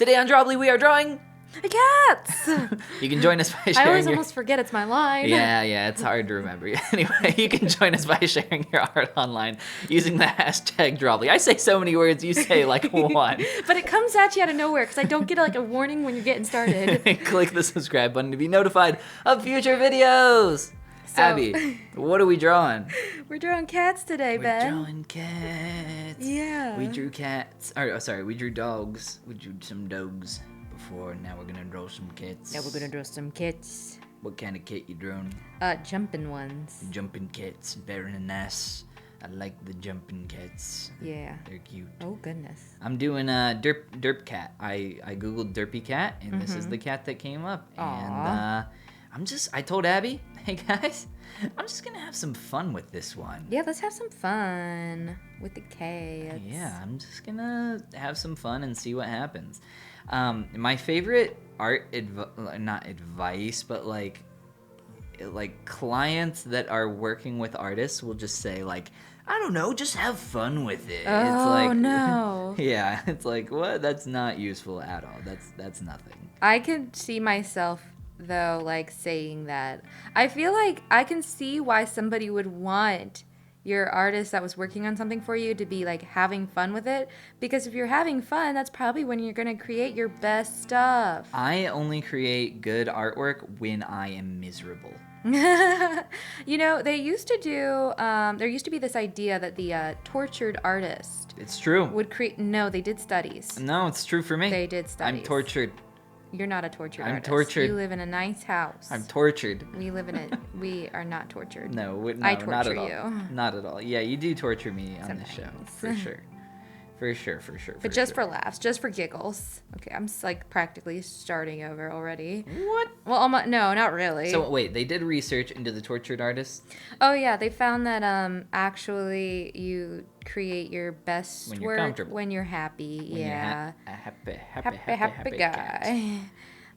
Today on Drawbli, we are drawing cats! You can join us by sharing I always almost forget it's my line. Yeah, it's hard to remember. Anyway, you can join us by sharing your art online using the hashtag Drawbli. I say so many words, you say like one. But it comes at you out of nowhere because I don't get like a warning when you're getting started. Click the subscribe button to be notified of future videos. So, Abby, what are we drawing? We're drawing cats today, Ben. We're drawing cats. Yeah. We drew cats. We drew dogs. We drew some dogs before. Now we're gonna draw some cats. Now we're gonna draw some cats. What kind of cat you drawing? Jumping ones. Jumping cats. Very nice. I like the jumping cats. Yeah. They're cute. Oh, goodness. I'm doing a derp cat. I googled derpy cat, and this is the cat that came up. Aww. And I told Abby, hey guys, I'm just gonna have some fun with this one. Yeah, let's have some fun with the cats. Yeah, I'm just gonna have some fun and see what happens. My favorite not advice, but like clients that are working with artists will just say like, I don't know, just have fun with it. Oh, it's like, no. Yeah, it's like, what? That's not useful at all. That's nothing. I could see myself, though, like, saying that. I feel like I can see why somebody would want your artist that was working on something for you to be, like, having fun with it. Because if you're having fun, that's probably when you're going to create your best stuff. I only create good artwork when I am miserable. You know, there used to be this idea that the tortured artist It's true. would create. No, they did studies. No, it's true for me. They did studies. I'm tortured. You're not a tortured I'm artist. tortured. You live in a nice house. I'm tortured. We live in it. We are not tortured. No, no, I not torture at all. you. Not at all. Yeah, you do torture me on this show, Sometimes. for sure. For sure. But just for laughs, just for giggles. Okay, I'm like practically starting over already. What? Well, no, not really. So wait, they did research into the tortured artists Oh yeah, they found that actually you create your best When you're work comfortable. when you're happy. when Yeah. you're a happy Happy cat. guy.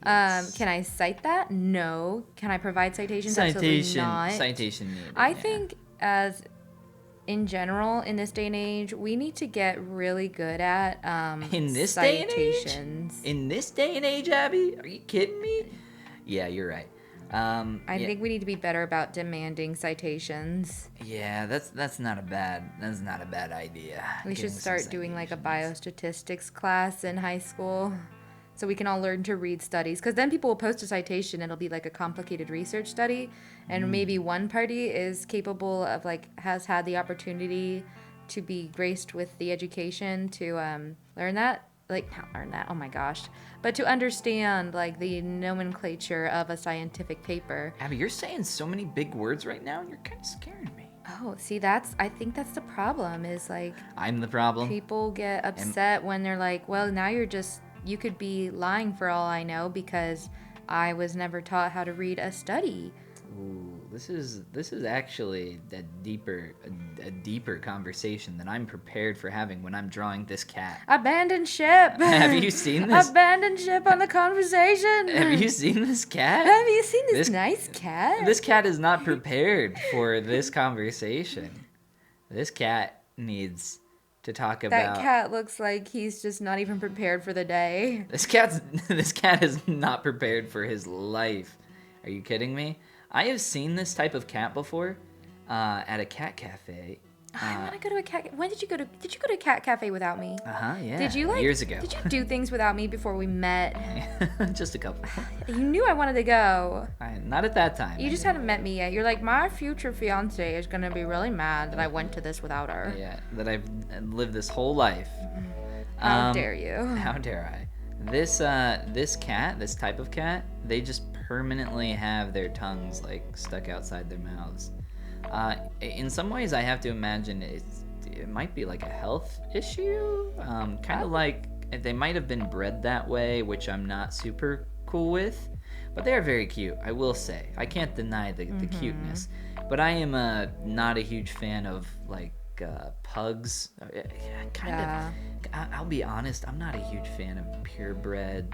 Yes. Can I cite that? No. Can I provide citations? Absolutely not. Citation needed. I yeah. think as in general in this day and age, we need to get really good at In this day and age? citations. In this day and age, Abby, are you kidding me? Yeah, you're right. I think we need to be better about demanding citations. Yeah, that's not a bad idea. We should Getting some start doing like a citations. biostatistics class in high school so we can all learn to read studies, because then people will post a citation, it'll be like a complicated research study, and maybe one party is capable of has had the opportunity to be graced with the education to learn that, not learn that, oh my gosh, but to understand the nomenclature of a scientific paper. Abby, you're saying so many big words right now, and you're kind of scaring me. Oh, see, I think that's the problem, is I'm the problem. people get upset when they're like, well, now you could be lying for all I know because I was never taught how to read a study. Ooh, this is actually a deeper conversation than I'm prepared for having when I'm drawing this cat. Abandon ship. Have you seen this? Abandon ship on the conversation. Have you seen this cat? Have you seen this nice cat? This cat is not prepared for this conversation. This cat needs to talk about. That cat looks like he's just not even prepared for the day. This cat is not prepared for his life. Are you kidding me? I have seen this type of cat before at a cat cafe. I want to go to a cat. When did you go to a cat cafe without me? Yeah. Did you years ago? Did you do things without me before we met? Just a couple. You knew I wanted to go. Not at that time. You just hadn't met me yet. You're like, my future fiance is gonna be really mad that I went to this without her. Yeah, that I've lived this whole life. How dare you? How dare I? This type of cat, they just permanently have their tongues stuck outside their mouths. In some ways, I have to imagine it might be like a health issue. Kind of like they might have been bred that way, which I'm not super cool with. But they are very cute, I will say. I can't deny the cuteness. But I am not a huge fan of pugs. I'll be honest, I'm not a huge fan of purebred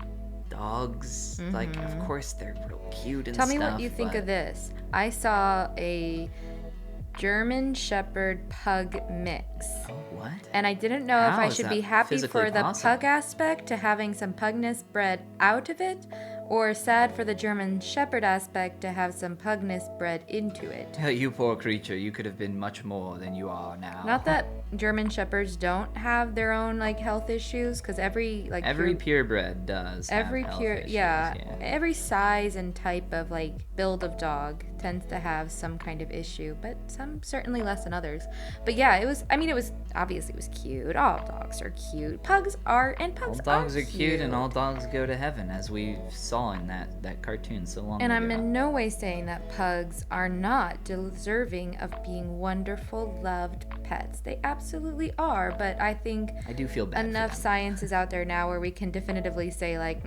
dogs. Of course they're real cute and Tell stuff. me what you think of this. I saw a German Shepherd Pug mix. Oh, what? And I didn't know if How I is should that be happy physically for the possible? pug aspect to having some pugness bred out of it, or sad for the German Shepherd aspect to have some pugness bred into it. You poor creature, you could have been much more than you are now. Not that German Shepherds don't have their own like health issues, because every like Every purebred does. every have health pure issues, yeah, every size and type of like build of dog tends to have some kind of issue, but some certainly less than others. But yeah, it was obviously it was cute. All dogs are cute. Pugs are All dogs are cute and all dogs go to heaven, as we saw in that cartoon so long And ago. I'm in no way saying that pugs are not deserving of being wonderful, loved pets. They absolutely are, but I think I do feel bad enough for them. science is out there now where we can definitively say like,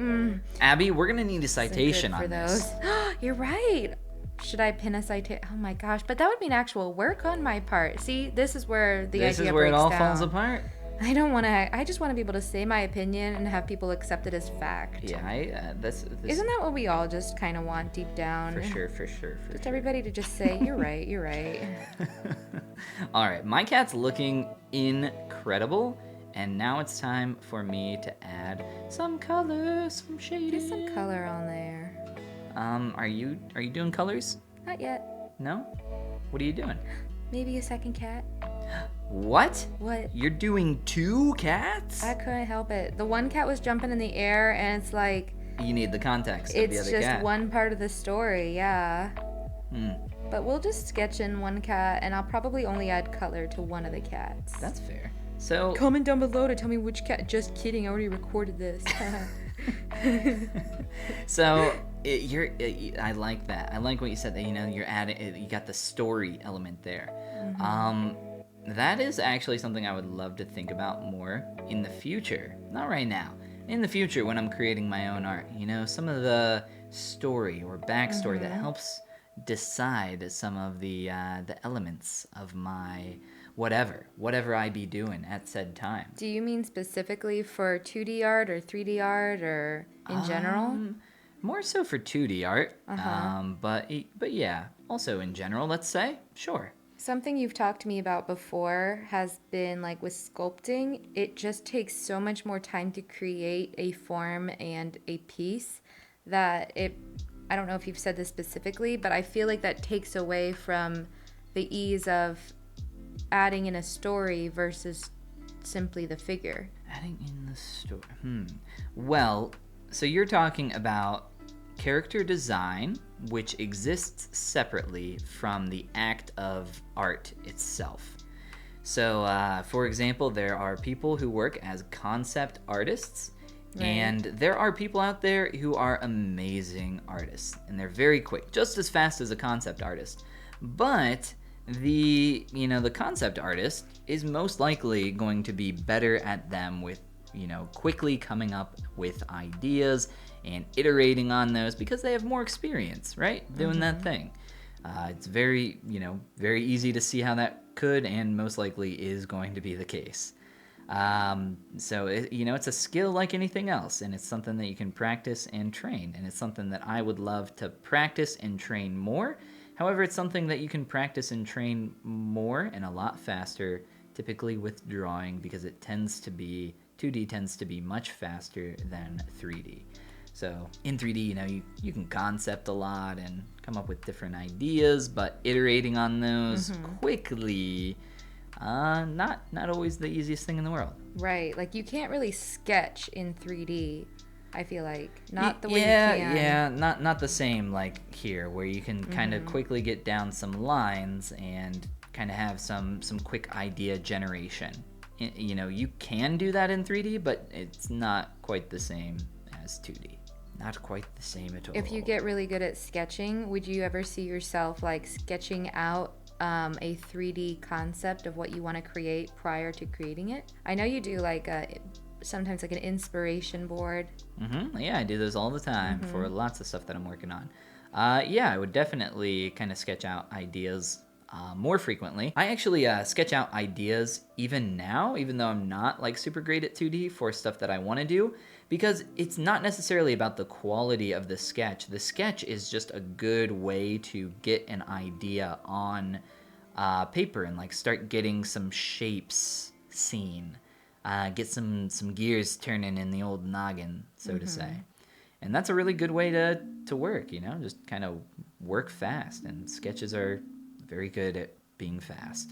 Abby, we're gonna need a isn't citation good for on those. this. You're right. Should I pin a citation? Oh my gosh, but that would mean actual work on my part. See, this is where the This idea is where it breaks all down. falls apart. I just want to be able to say my opinion and have people accept it as fact. Yeah, this Isn't that what we all just kind of want deep down? for sure. Just everybody to just say, you're right, you're right. All right, my cat's looking incredible, and now it's time for me to add some color, some shading. Get some color on there. Are you doing colors? Not yet. No? What are you doing? Maybe a second cat. What? What? You're doing 2 cats? I couldn't help it. The one cat was jumping in the air, and it's like, You need the context of the it's other just cat. one part of the story, yeah. Hmm. But we'll just sketch in one cat, and I'll probably only add color to one of the cats. That's fair. So Comment down below to tell me which cat. Just kidding, I already recorded this. I like that. I like what you said that you're adding. You got the story element there. That is actually something I would love to think about more in the future. Not right now. In the future, when I'm creating my own art, some of the story or backstory that helps decide some of the elements of my whatever I be doing at said time. Do you mean specifically for 2D art or 3D art or in general? More so for 2D art, but yeah, also in general, let's say, sure. Something you've talked to me about before has been like with sculpting, it just takes so much more time to create a form and a piece that I don't know if you've said this specifically, but I feel like that takes away from the ease of adding in a story versus simply the figure. Adding in the story. Well, so you're talking about character design, which exists separately from the act of art itself. So, for example, there are people who work as concept artists, and there are people out there who are amazing artists, and they're very quick, just as fast as a concept artist. But the concept artist is most likely going to be better at them with quickly coming up with ideas and iterating on those because they have more experience, right? Doing that thing. It's very easy to see how that could and most likely is going to be the case. So it's a skill like anything else, and it's something that you can practice and train, and it's something that I would love to practice and train more. However, it's something that you can practice and train more and a lot faster, typically with drawing, because 2D tends to be much faster than 3D. So in 3D, you can concept a lot and come up with different ideas, but iterating on those quickly, not always the easiest thing in the world. Right, like you can't really sketch in 3D. I feel like not the way you can. Yeah, not the same like here, where you can kind of quickly get down some lines and kind of have some quick idea generation. You can do that in 3D, but it's not quite the same as 2D. Not quite the same at all. If you get really good at sketching, would you ever see yourself like sketching out a 3D concept of what you want to create prior to creating it? I know you do like sometimes like an inspiration board. Yeah, I do those all the time for lots of stuff that I'm working on. Yeah, I would definitely kind of sketch out ideas more frequently. I actually sketch out ideas even now, even though I'm not like super great at 2D for stuff that I want to do, because it's not necessarily about the quality of the sketch. The sketch is just a good way to get an idea on paper and like start getting some shapes seen, get some gears turning in the old noggin, so to say. And that's a really good way to work, you know, just kind of work fast. And sketches are very good at being fast.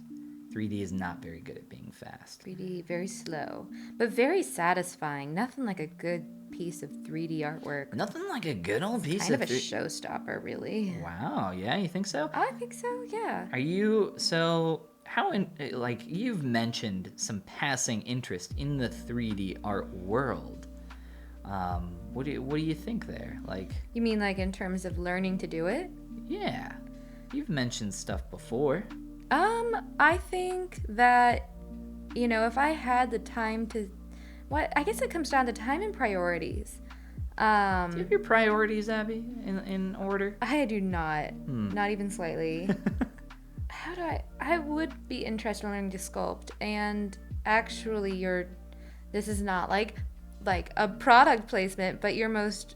3D is not very good at being fast. 3D, very slow, but very satisfying. Nothing like a good piece of 3D artwork. Nothing like a good old piece Kind of of a showstopper, really. Wow, yeah, you think so? I think so, yeah. Are you so how in like you've mentioned some passing interest in the 3D art world. What do you think there? Like, You mean like in terms of learning to do it? yeah, you've mentioned stuff before. I think that, you know, if I had the time to, I guess it comes down to time and priorities. Do you have your priorities, Abby, in order? I do not, not even slightly. I would be interested in learning to sculpt, and actually this is not like a product placement, but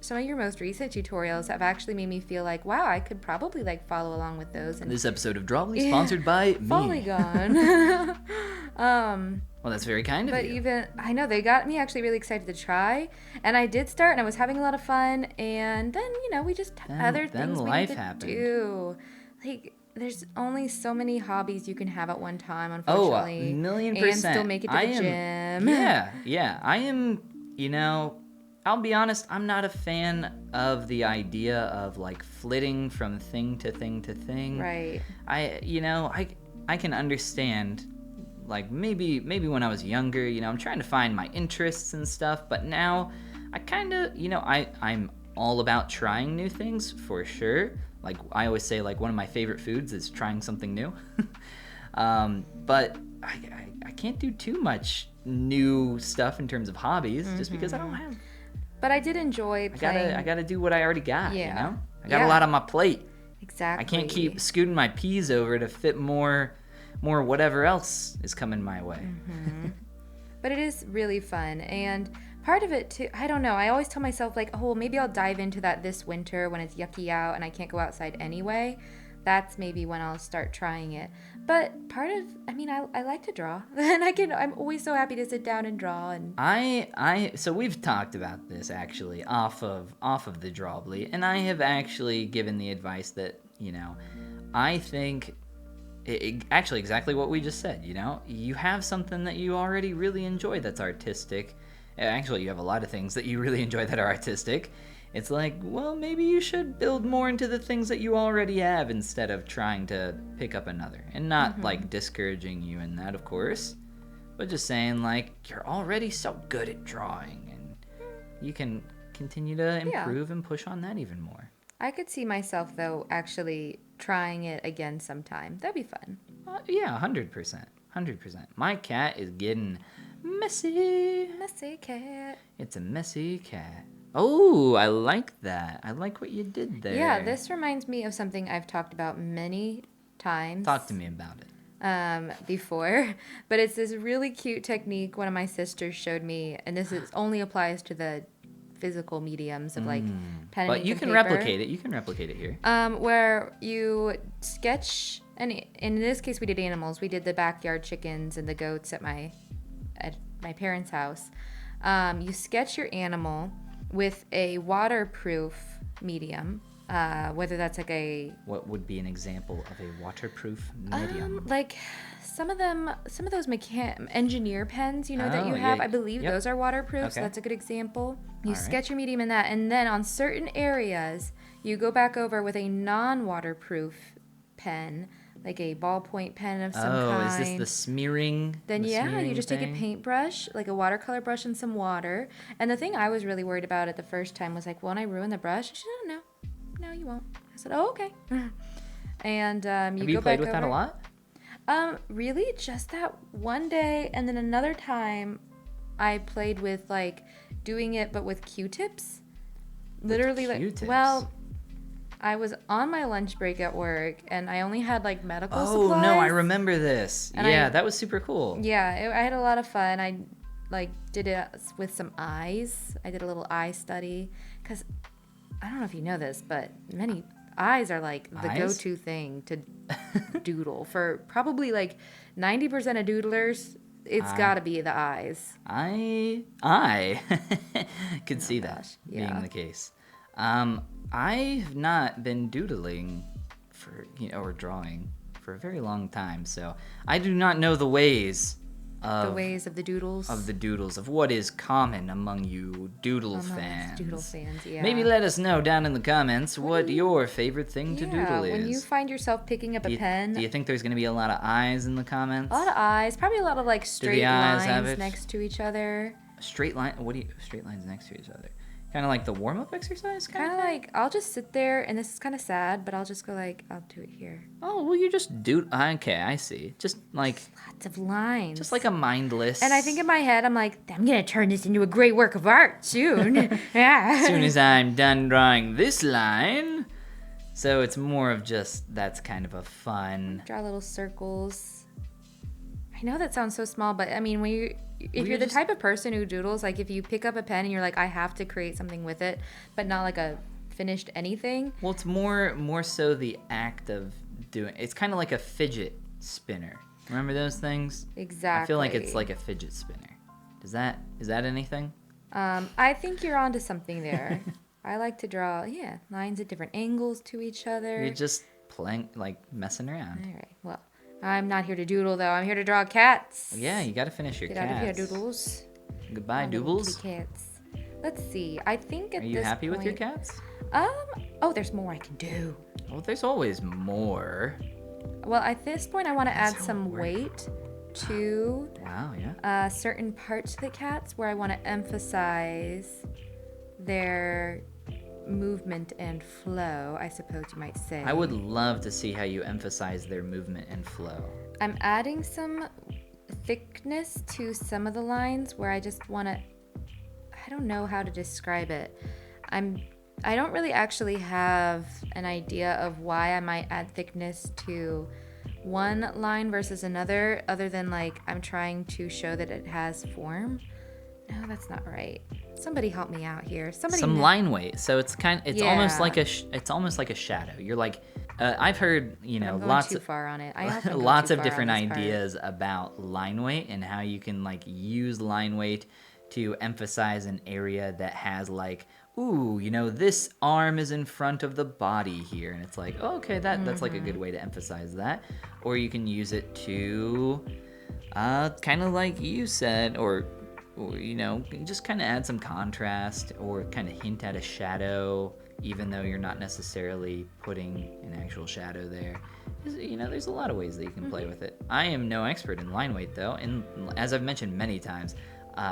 some of your most recent tutorials have actually made me feel like, wow, I could probably like follow along with those. And This episode of Drawbli sponsored by me. Polygon. Well, that's very kind of But you. even, I know, they got me actually really excited to try. And I did start, and I was having a lot of fun. And then, you know, we just other then things we life need to happened. do. Like, there's only so many hobbies you can have at one time, Oh, unfortunately. 1,000,000%. And still make it to the gym. Yeah. I am, you know, I'll be honest, I'm not a fan of the idea of like flitting from thing to thing to thing. Right. I can understand, like maybe when I was younger, you know, I'm trying to find my interests and stuff, but now I kind of, you know, I'm all about trying new things for sure. Like I always say, like one of my favorite foods is trying something new. But I can't do too much new stuff in terms of hobbies just because I don't have. But I did enjoy playing. I gotta do what I already got. Yeah. You know, I got a lot on my plate. Exactly. I can't keep scooting my peas over to fit more whatever else is coming my way. But it is really fun, and part of it too, I don't know, I always tell myself like, oh, well, maybe I'll dive into that this winter when it's yucky out and I can't go outside anyway. That's maybe when I'll start trying it. But I like to draw, and I'm always so happy to sit down and draw. And So we've talked about this actually off of the Drawbli, and I have actually given the advice that, you know, I think actually exactly what we just said. You know, you have something that you already really enjoy that's artistic. Actually, you have a lot of things that you really enjoy that are artistic. It's like, well, maybe you should build more into the things that you already have instead of trying to pick up another. And not like discouraging you in that, of course, but just saying like, you're already so good at drawing and you can continue to improve and push on that even more. I could see myself though actually trying it again sometime. That'd be fun. Yeah, 100%. My cat is getting messy. Messy cat. It's a messy cat. Oh, I like that. I like what you did there. Yeah, this reminds me of something I've talked about many times. Talk to me about it. Before, but it's this really cute technique one of my sisters showed me, and only applies to the physical mediums of like pen and But ink you and can paper. replicate it. You can replicate it here. Where you sketch, and in this case we did animals. We did the backyard chickens and the goats at my parents' house. You sketch your animal with a waterproof medium, whether that's like What would be an example of a waterproof medium? like some of those engineer pens, you know, that you Oh, have. yeah. I believe Yep. those are waterproof, so Okay. that's a good example. You All right. sketch your medium in that, and then on certain areas, you go back over with a non-waterproof pen, like a ballpoint pen of some kind. Is this the smearing? Then the you smearing just take thing? a paintbrush, like a watercolor brush and some water. And the thing I was really worried about at the first time was like, won't I ruin the brush? She said, no, you won't. I said, oh, okay. And Have you you go played back with that a over. lot? Really, just that one day, and then another time, I played with like doing it, but with Q-tips. Literally, Q-tips? like, well, I was on my lunch break at work, and I only had like medical Oh supplies. no, I remember this. And Yeah, I- that was super cool. Yeah, I had a lot of fun. I like did it with some eyes. I did a little eye study because I don't know if you know this, but many eyes are like the Eyes? go-to thing to doodle for probably like 90% of doodlers. It's got to be the eyes. I could see that gosh, being yeah. the case. I've not been doodling for, or drawing for a very long time, so I do not know the ways The ways of the doodles. of the doodles, of what is common among you doodle Among us fans. doodle fans, yeah. Maybe let us know down in the comments what your favorite thing to doodle is. When you find yourself picking up a pen, Do you think there's going to be a lot of eyes in the comments? a lot of eyes, probably a lot of like straight eyes have lines it? next to each other. Straight line? Straight lines next to each other? Kind of like the warm-up exercise? Kind of like, I'll just sit there, and this is kind of sad, but I'll just go like, I'll do it here. Oh, well, you just do. Okay, I see. Just like Lots of lines. Just like a mindless. And I think in my head, I'm like, I'm going to turn this into a great work of art soon. Yeah. As soon as I'm done drawing this line. So it's more of just, that's kind of a fun. Draw little circles. I know that sounds so small, but I mean, if you're the just- type of person who doodles, like if you pick up a pen and you're like, I have to create something with it, but not like a finished anything. Well, it's more so the act of doing. It's kind of like a fidget spinner. Remember those things? Exactly. I feel like it's like a fidget spinner. Is that anything? I think you're onto something there. I like to draw, lines at different angles to each other. You're just playing, like messing around. All right. Well, I'm not here to doodle though. I'm here to draw cats. Yeah, you got to finish your Get cats. out of here, doodles. Goodbye, My little Doobles. kitty cats. Let's see. I think at Are you this happy with your point- cats? Oh, there's more I can do. Well, there's always more. Well, at this point, I want to add how it some works. weight to Wow, yeah. certain parts of the cats where I want to emphasize their movement and flow, I suppose you might say. I would love to see how you emphasize their movement and flow. I'm adding some thickness to some of the lines where I just want to, I don't know how to describe it. I don't really actually have an idea of why I might add thickness to one line versus another, other than like I'm trying to show that it has form. No, that's not right. Somebody help me out here. Some line weight. So it's almost Yeah. like it's almost like a shadow. You're like, I've heard I'm going lots too of far on it. I often go lots too of far on different this part. ideas about line weight and how you can like use line weight to emphasize an area that has like, ooh, this arm is in front of the body here, and it's like, oh, okay, that's like a good way to emphasize that. Or you can use it to kind of like you said, or just kind of add some contrast or kind of hint at a shadow, even though you're not necessarily putting an actual shadow there. There's a lot of ways that you can play with it. I am no expert in line weight, though, and as I've mentioned many times,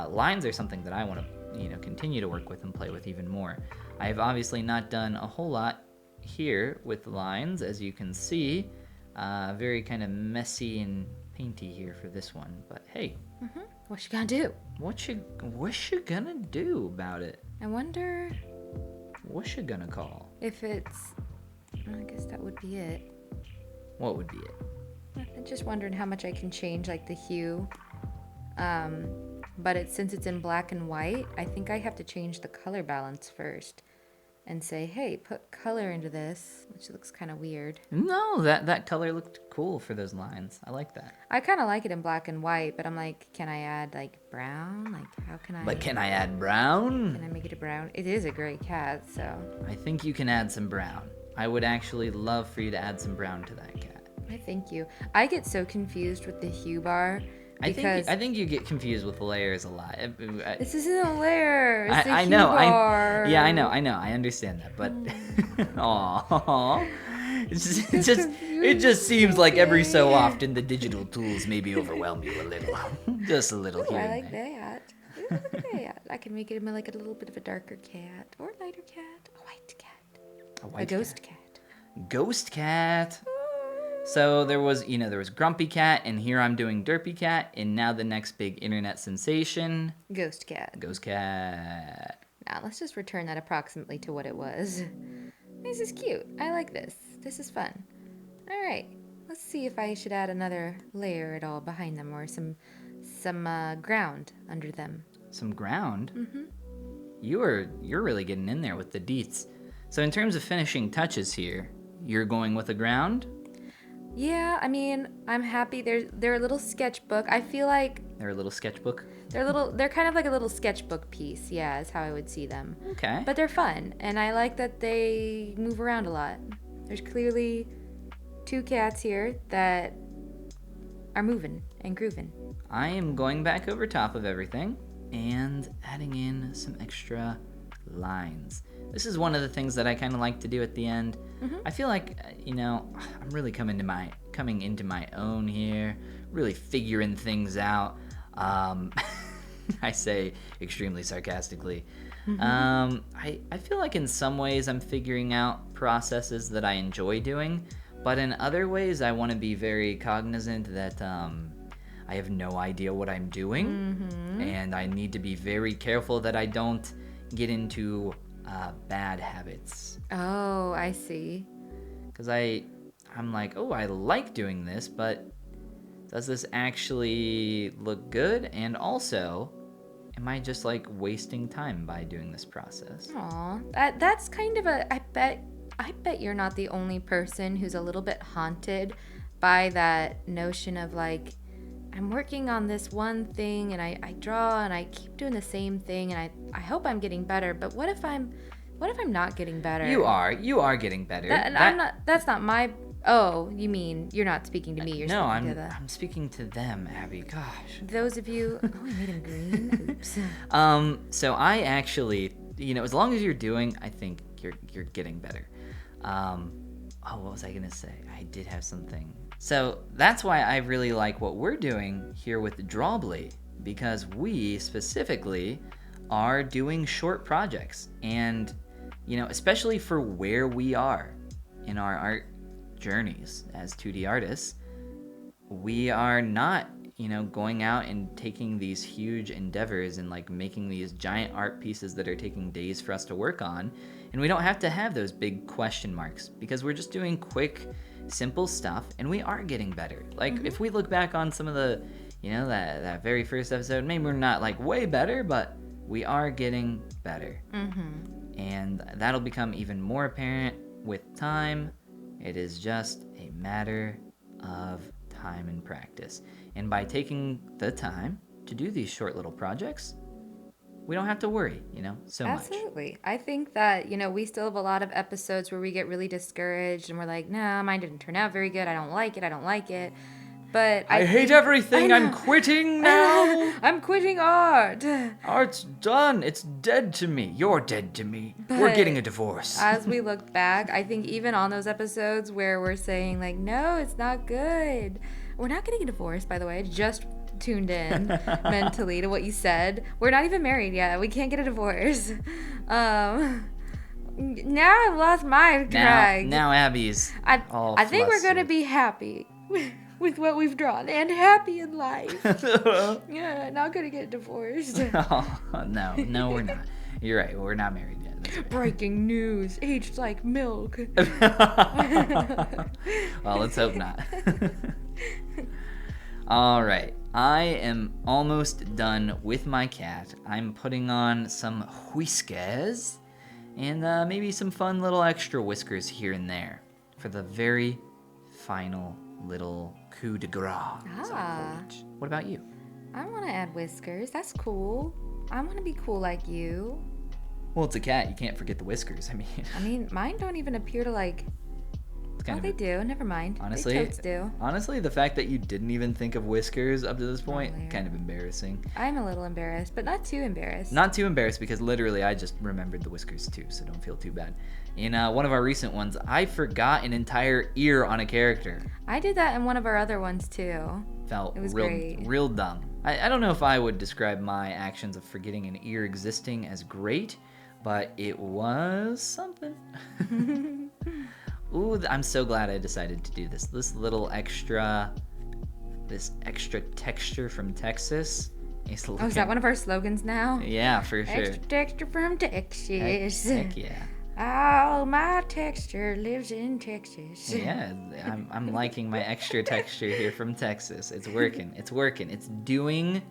lines are something that I want to continue to work with and play with even more. I have obviously not done a whole lot here with lines, as you can see. Very kind of messy and painty here for this one, but hey. What you gonna do? What you gonna do about it? I wonder What you gonna call? if it's. I guess that would be it. What would be it? I'm just wondering how much I can change, like the hue. But since it's in black and white, I think I have to change the color balance first, and say, hey, put color into this, which looks kind of weird. No, that color looked cool for those lines. I like that. I kind of like it in black and white, but I'm like, can I add like brown? Like, how can I? But can I add brown? Can I make it a brown? It is a gray cat, so. I think you can add some brown. I would actually love for you to add some brown to that cat. I thank you. I get so confused with the hue bar because I think you get confused with layers a lot. this isn't a layer. It's a I hue know. bar. I know. I understand that, but aww. It just seems like every so often the digital tools maybe overwhelm you a little, just a little Ooh, here. I and like there. that. Ooh, look at that. I can make it like a little bit of a darker cat or a lighter cat, a white cat, A a white ghost cat. Ghost cat. So there was Grumpy Cat, and here I'm doing Derpy Cat, and now the next big internet sensation, Ghost cat. Ghost Cat. Now let's just return that approximately to what it was. This is cute. I like this. This is fun. All right. Let's see if I should add another layer at all behind them, or some ground under them. Some ground. You're really getting in there with the deets. So in terms of finishing touches here, You're going with the ground? Yeah, I mean, I'm happy. They're a little sketchbook. I feel like They're a little sketchbook? they're kind of like a little sketchbook piece. Yeah, is how I would see them. Okay. But they're fun, and I like that they move around a lot. There's clearly 2 cats here that are moving and grooving. I am going back over top of everything and adding in some extra lines. This is one of the things that I kind of like to do at the end. I feel like, I'm really coming into my own here, really figuring things out. I say extremely sarcastically. I feel like in some ways I'm figuring out processes that I enjoy doing, but in other ways I want to be very cognizant that I have no idea what I'm doing, and I need to be very careful that I don't get into bad habits. Oh, I see. Because I'm like, oh, I like doing this, but does this actually look good? And also, am I just like wasting time by doing this process? Aw, that's kind of I bet you're not the only person who's a little bit haunted by that notion of like, I'm working on this one thing and I draw and I keep doing the same thing and I hope I'm getting better, but what if I'm not getting better? You are getting better. That's not my. Oh, you mean you're not speaking to me? You're no, speaking to the. I'm speaking to them, Abby. Gosh. Those of you. Oh, I made him green. Oops. So I actually, as long as you're doing, I think you're getting better. What was I gonna say? I did have something. So that's why I really like what we're doing here with Drawbli, because we specifically are doing short projects, and especially for where we are in our art journeys as 2D artists, we are not going out and taking these huge endeavors and like making these giant art pieces that are taking days for us to work on, and we don't have to have those big question marks because we're just doing quick, simple stuff, and we are getting better. Like if we look back on some of the that very first episode, maybe we're not like way better, but we are getting better. And that'll become even more apparent with time. It is just a matter of time and practice. And by taking the time to do these short little projects, we don't have to worry, so much. Absolutely. I think that, we still have a lot of episodes where we get really discouraged and we're like, nah, mine didn't turn out very good. I don't like it. But I hate everything. I'm quitting now. I'm quitting art. Art's done. It's dead to me. You're dead to me. But we're getting a divorce. As we look back, I think even on those episodes where we're saying like, no, it's not good. We're not getting a divorce, by the way. I just tuned in mentally to what you said. We're not even married yet. We can't get a divorce. Now I've lost my track. Now Abby's I think we're going to be happy with what we've drawn and happy in life. Yeah, not gonna get divorced. No, we're not. You're right. We're not married yet. That's right. Breaking news. Aged like milk. Well, let's hope not. All right. I am almost done with my cat. I'm putting on some whiskers and maybe some fun little extra whiskers here and there for the very final little coup de grace. What about you? I want to add whiskers. That's cool. I want to be cool like you. Well, it's a cat. You can't forget the whiskers. I mean, mine don't even appear to like. They do. Never mind. Honestly, they totes do. Honestly, the fact that you didn't even think of whiskers up to this point, kind of embarrassing. I'm a little embarrassed, but not too embarrassed. Not too embarrassed because literally I just remembered the whiskers too, so don't feel too bad. In one of our recent ones, I forgot an entire ear on a character. I did that in one of our other ones too. It was great. Real dumb. I don't know if I would describe my actions of forgetting an ear existing as great, but it was something. Ooh, I'm so glad I decided to do this. This extra texture from Texas. Is that one of our slogans now? Yeah, for sure. Extra texture from Texas. Heck yeah. All my texture lives in Texas. Yeah, I'm liking my extra texture here from Texas. It's working. It's doing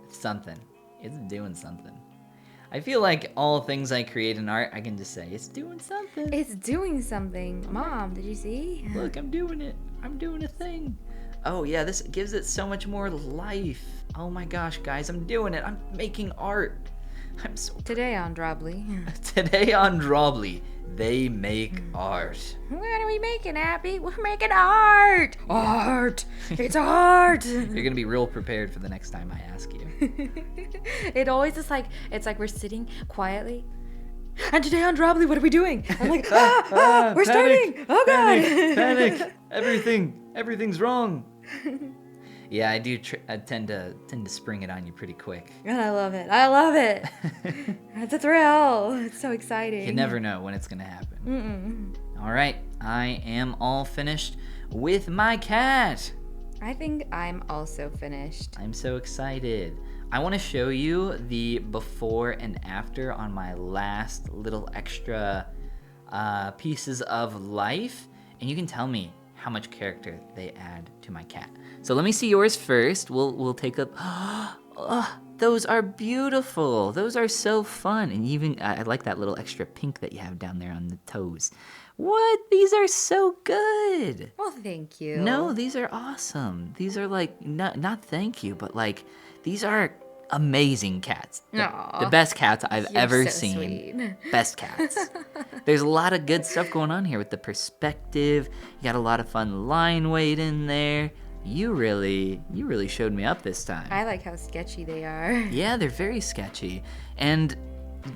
something. I feel like all things I create in art, I can just say it's doing something. It's doing something. Mom, did you see? Look, I'm doing it. I'm doing a thing. Oh yeah, this gives it so much more life. Oh my gosh, guys, I'm doing it. I'm making art. I'm so Today on Drawbli. Today on Drawbli, they make art. What are we making, Abby? We're making art. Art. It's art. You're gonna be real prepared for the next time I ask you. It always is like, it's like we're sitting quietly. And today on Drawbli, what are we doing? I'm like, we're starting. Oh God. Panic. Everything's wrong. Yeah, I do. I tend to spring it on you pretty quick. And I love it. I love it. It's a thrill. It's so exciting. You never know when it's gonna happen. All right, I am all finished with my cat. I think I'm also finished. I'm so excited. I want to show you the before and after on my last little extra pieces of life, and you can tell me how much character they add to my cat. So let me see yours first. We'll take a. Oh, those are beautiful. Those are so fun, and even I like that little extra pink that you have down there on the toes. What? These are so good. Well, thank you. No, these are awesome. These are like not thank you, but like these are amazing cats. The best cats I've ever so seen. Sweet. Best cats. There's a lot of good stuff going on here with the perspective. You got a lot of fun line weight in there. You really showed me up this time. I like how sketchy they are. Yeah, they're very sketchy. And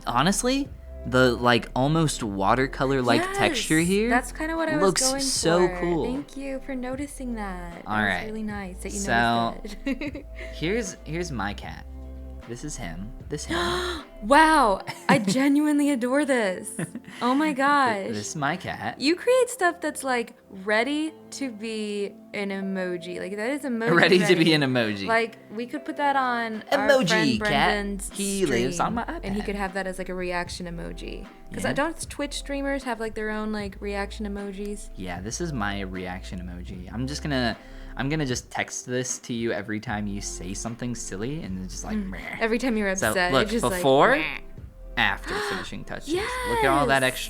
honestly, the like almost watercolor like texture here. That's kind of what I was looks going so for. cool. Thank you for noticing that. All That right. was really nice that you So noticed that. here's my cat. This is him. This him. Wow, I genuinely adore this. Oh my gosh. This is my cat. You create stuff that's like ready to be an emoji. Like that is emoji. Ready to be an emoji. Like we could put that on our Emoji friend cat. Brendan's He lives stream, on my and he iPad. could have that as like a reaction emoji. Because Yeah. don't Twitch streamers have like their own like reaction emojis? Yeah, this is my reaction emoji. I'm gonna just text this to you every time you say something silly, and it's just like meh. Every time you're So upset, look, you're just before, like, meh. after finishing touches. Look at all that Yes.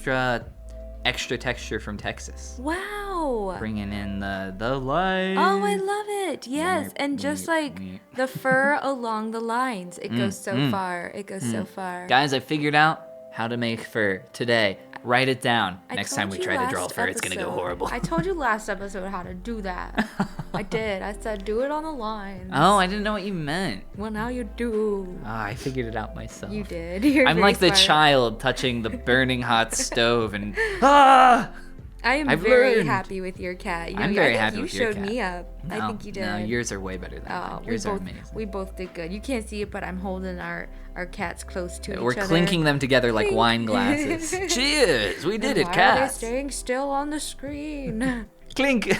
extra texture from Texas. Wow. Bringing in the light. Oh, I love it. Yes. And just like Meh. the fur along the lines. It goes so far. It goes so far. Guys, I figured out how to make fur today. Write it down. I Next told time we you try to draw last fur, it's gonna go episode. horrible. I told you last episode how to do that. I did. I said do it on the lines. Oh, I didn't know what you meant. Well, now you do. Oh, I figured it out myself. You did. You're I'm very like the smart. child touching the burning hot stove and ah! I am I've very learned. happy with your cat. You know, I'm very I think happy you with your showed cat. me up. I No, think you did. No, yours are way better than Oh, mine. Yours are amazing. we both did good. You can't see it, but I'm holding our cats close to each We're other. clinking them together like Clink. wine glasses. Cheers! We did And it, why are they cats. staying still on the screen? Clink.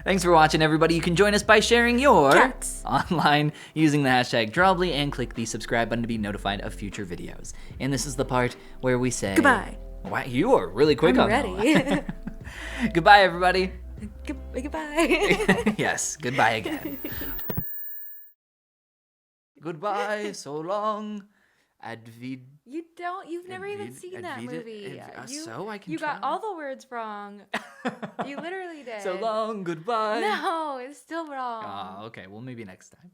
Thanks for watching, everybody. You can join us by sharing your Cats. online using the hashtag Drawbli and click the subscribe button to be notified of future videos. And this is the part where we say Goodbye. Wow, you are really quick I'm on that ready. one. Goodbye, everybody. Goodbye. Yes, goodbye again. Goodbye, so long. Advid. You've never even seen that movie. So I can You got try. all the words wrong. You literally did. So long, goodbye. No, it's still wrong. Oh, okay. Well, maybe next time.